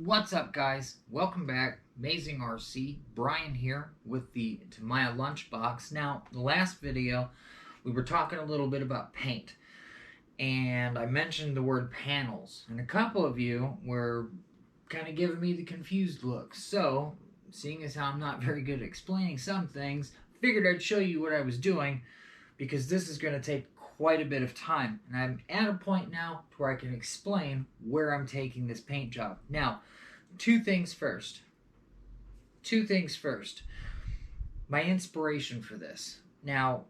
What's up, guys? Welcome back. Amazing RC. Brian here with the Tamiya Lunchbox. Now, the last video, we were talking a little bit about paint. And I mentioned the word panels. And a couple of you were kind of giving me the confused look. So, seeing as how I'm not very good at explaining some things, figured I'd show you what I was doing, because this is going to take quite a bit of time, and I'm at a point now to where I can explain where I'm taking this paint job. Now, two things first. My inspiration for this. Now,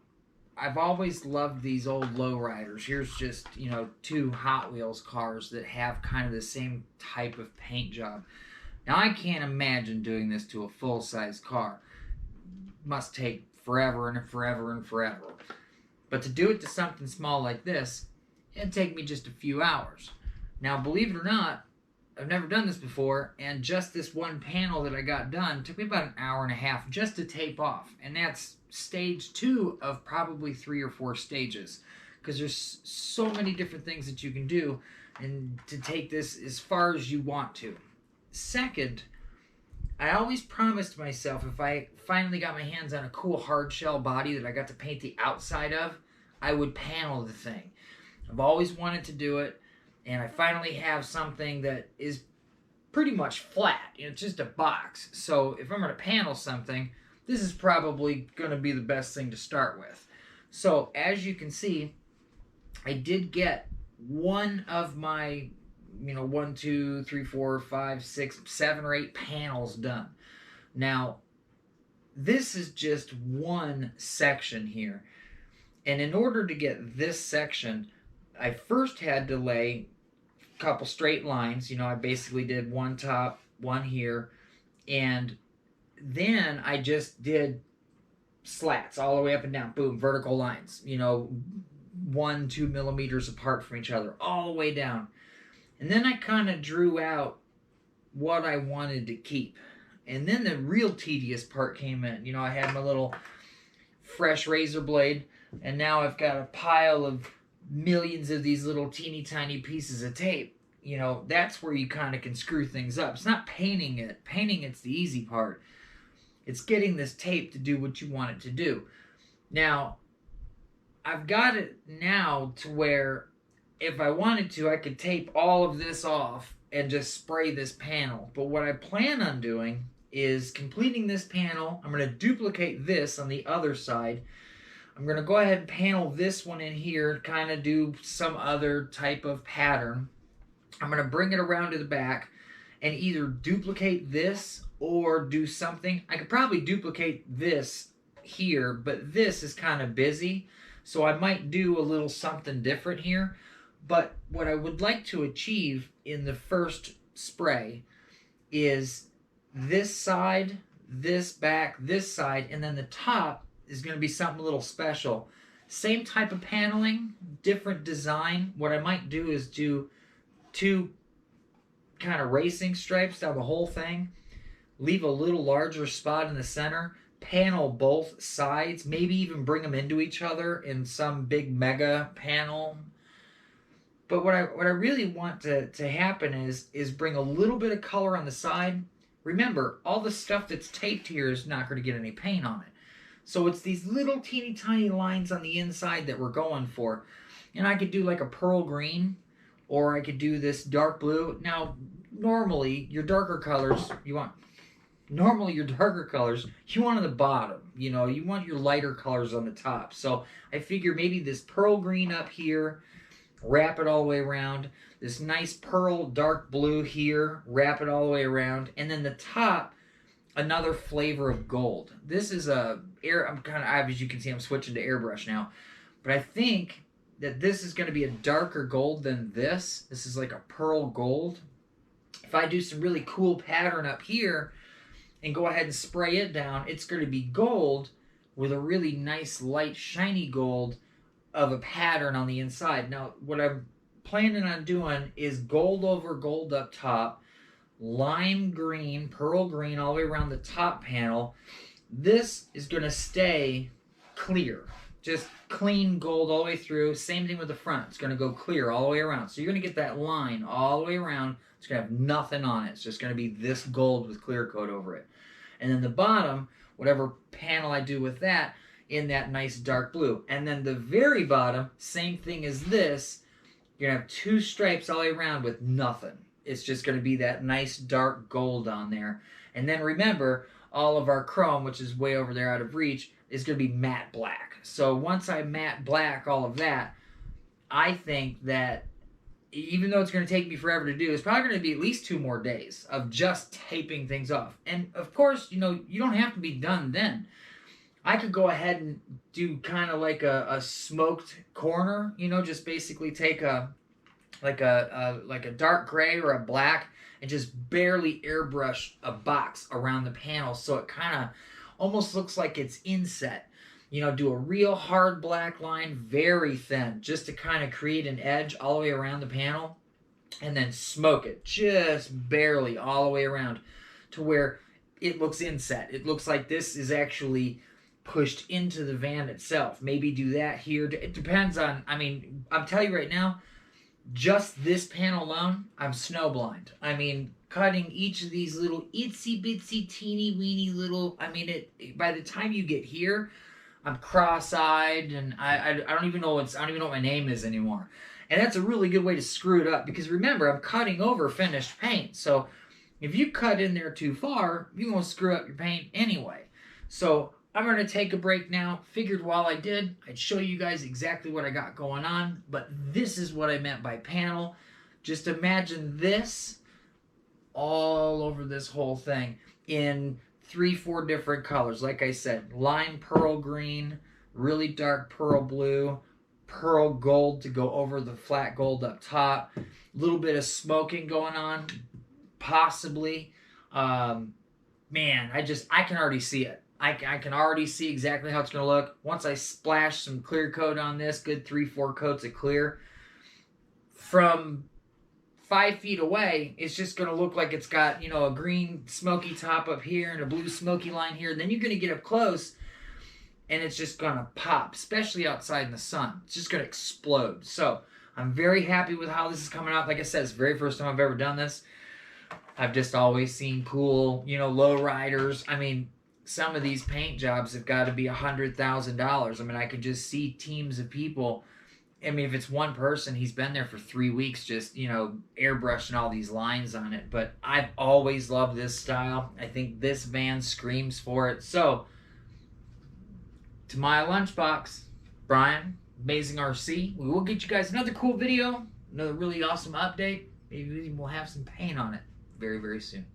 I've always loved these old lowriders. Here's just, two Hot Wheels cars that have kind of the same type of paint job. Now, I can't imagine doing this to a full-size car. Must take forever and forever and forever. But to do it to something small like this, it'd take me just a few hours. Now, believe it or not, I've never done this before, and just this one panel that I got done took me about an hour and a half just to tape off. And that's stage 2 of probably 3 or 4 stages, because there's so many different things that you can do and to take this as far as you want to. Second, I always promised myself if I finally got my hands on a cool hard shell body that I got to paint the outside of, I would panel the thing. I've always wanted to do it, and I finally have something that is pretty much flat. It's just a box. So if I'm going to panel something, this is probably going to be the best thing to start with. So as you can see, I did get one of my 1, 2, 3, 4, 5, 6, 7, or 8 panels done. Now, this is just one section here. And in order to get this section, I first had to lay a couple straight lines. I basically did one top, one here. And then I just did slats all the way up and down. Boom, vertical lines. 1, 2 millimeters apart from each other, all the way down. And then I kind of drew out what I wanted to keep. And then the real tedious part came in. I had my little fresh razor blade, and now I've got a pile of millions of these little teeny tiny pieces of tape. That's where you kind of can screw things up. It's not painting it. Painting it's the easy part. It's getting this tape to do what you want it to do. Now, I've got it now to where if I wanted to, I could tape all of this off and just spray this panel. But what I plan on doing is completing this panel. I'm going to duplicate this on the other side. I'm going to go ahead and panel this one in here, kind of do some other type of pattern. I'm going to bring it around to the back and either duplicate this or do something. I could probably duplicate this here, but this is kind of busy. So I might do a little something different here. But what I would like to achieve in the first spray is this side, this back, this side, and then the top is going to be something a little special. Same type of paneling, different design. What I might do is do 2 kind of racing stripes down the whole thing, leave a little larger spot in the center, panel both sides, maybe even bring them into each other in some big mega panel. But what I really want to happen is bring a little bit of color on the side. Remember, all the stuff that's taped here is not going to get any paint on it. So it's these little teeny tiny lines on the inside that we're going for. And I could do like a pearl green, or I could do this dark blue. Now, normally your darker colors, you want on the bottom. You want your lighter colors on the top. So I figure maybe this pearl green up here, wrap it all the way around. This nice pearl dark blue here, wrap it all the way around. And then the top, another flavor of gold. This is I'm kind of, as you can see, I'm switching to airbrush now. But I think that this is going to be a darker gold than this. This is like a pearl gold. If I do some really cool pattern up here and go ahead and spray it down, it's going to be gold with a really nice light shiny gold of a pattern on the inside. Now, what I'm planning on doing is gold over gold up top, lime green, pearl green all the way around the top panel. This is going to stay clear, just clean gold all the way through. Same thing with the front. It's going to go clear all the way around. So you're going to get that line all the way around. It's going to have nothing on it. It's just going to be this gold with clear coat over it. And then the bottom, whatever panel I do with that, in that nice dark blue. And then the very bottom, same thing as this. You're going to have 2 stripes all the way around with nothing. It's just going to be that nice dark gold on there. And then remember, all of our chrome, which is way over there out of reach, is going to be matte black. So once I matte black all of that, I think that even though it's going to take me forever to do, it's probably going to be at least 2 more days of just taping things off. And of course, you know, you don't have to be done then. I could go ahead and do kind of like a smoked corner, you know, just basically take a dark gray or a black and just barely airbrush a box around the panel so it kind of almost looks like it's inset. You know, do a real hard black line, very thin, just to kind of create an edge all the way around the panel, and then smoke it just barely all the way around to where it looks inset. It looks like this is actually pushed into the van itself. Maybe do that here. It depends on, I mean, I'm telling you right now, just this panel alone, I'm snowblind. I mean, cutting each of these little itsy bitsy teeny weeny little, I mean, by the time you get here, I'm cross-eyed and I don't even know what my name is anymore. And that's a really good way to screw it up because remember, I'm cutting over finished paint. So if you cut in there too far, you're going to screw up your paint anyway. So I'm going to take a break now. Figured while I did, I'd show you guys exactly what I got going on. But this is what I meant by panel. Just imagine this all over this whole thing in 3-4 different colors. Like I said, lime pearl green, really dark pearl blue, pearl gold to go over the flat gold up top. A little bit of smoking going on, possibly. Man, I can already see it. I can already see exactly how it's going to look. Once I splash some clear coat on this, good 3-4 coats of clear, from 5 feet away, it's just going to look like it's got, you know, a green smoky top up here and a blue smoky line here. And then you're going to get up close and it's just going to pop, especially outside in the sun. It's just going to explode. So I'm very happy with how this is coming out. Like I said, it's the very first time I've ever done this. I've just always seen cool, you know, low riders. I mean, some of these paint jobs have got to be $100,000. I mean, I could just see teams of people. I mean, if it's one person, he's been there for 3 weeks just, you know, airbrushing all these lines on it. But I've always loved this style. I think this van screams for it. So, Tamiya Lunchbox, Brian, Amazing RC. We will get you guys another cool video, another really awesome update. Maybe we'll have some paint on it very, very soon.